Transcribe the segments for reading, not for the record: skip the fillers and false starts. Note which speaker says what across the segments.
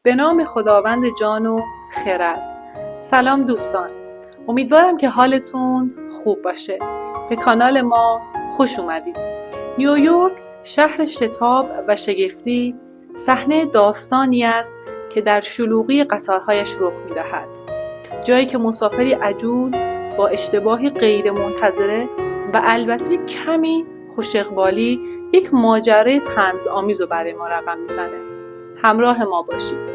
Speaker 1: به نام خداوند جان و خرد. سلام دوستان، امیدوارم که حالتون خوب باشه. به کانال ما خوش اومدید. نیویورک شهر شتاب و شگفتی صحنه داستانی است که در شلوغی قطارهایش رخ می‌دهد. جایی که مسافری عجول با اشتباهی غیر منتظره و البته کمی خوش اقبالی یک ماجرای طنزآمیز رو برای ما رقم میزنه. همراه ما باشید.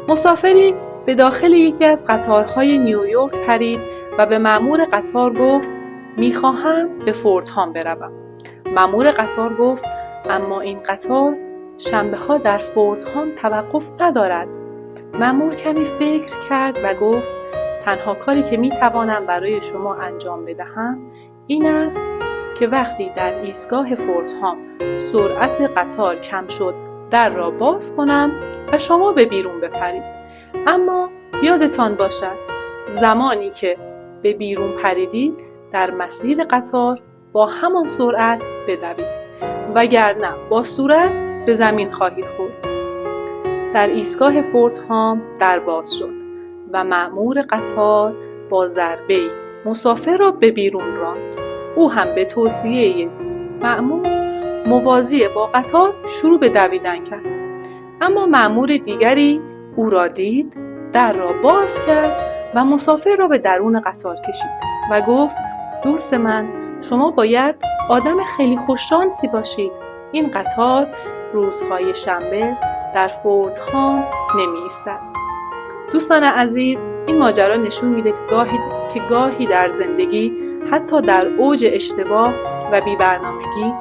Speaker 1: مسافری به داخل یکی از قطارهای نیویورک پرید و به مأمور قطار گفت میخواهم به فورتهام بروم. مأمور قطار گفت اما این قطار شنبه‌ها در فورتهام توقف ندارد. مأمور کمی فکر کرد و گفت تنها کاری که میتوانم برای شما انجام بدهم این است که وقتی در ایستگاه فورتهام سرعت قطار کم شد در را باز کنم و شما به بیرون بپرید. اما یادتان باشد زمانی که به بیرون پریدید در مسیر قطار با همان سرعت بدوید، وگرنه با صورت به زمین خواهید خورد. در ایستگاه فورتهام در باز شد و مأمور قطار با ضربه‌ای مسافر را به بیرون راند. او هم به توصیه مأمور موازی با قطار شروع به دویدن کرد. اما مأمور دیگری او را دید، در را باز کرد و مسافر را به درون قطار کشید و گفت دوست من، شما باید آدم خیلی خوششانسی باشید. این قطار روزهای شنبه در فورتهام نمی ایستد. دوستان عزیز، این ماجرا نشون میده که گاهی در زندگی حتی در اوج اشتباه و بی‌برنامگی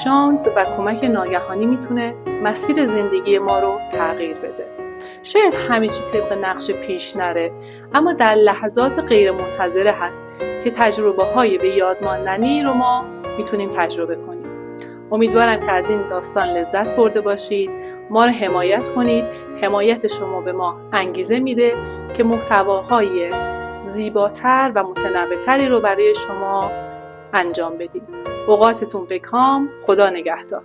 Speaker 1: شانس و کمک ناگهانی میتونه مسیر زندگی ما رو تغییر بده. شاید همه چی طبق نقش پیش نره، اما در لحظات غیر منتظره هست که تجربه های به یاد ماندنی رو ما میتونیم تجربه کنیم. امیدوارم که از این داستان لذت برده باشید. ما رو حمایت کنید. حمایت شما به ما انگیزه میده که محتواهای زیباتر و متنوع‌تری رو برای شما انجام بدیم. اوقاتتون بکام. خدا نگهدار.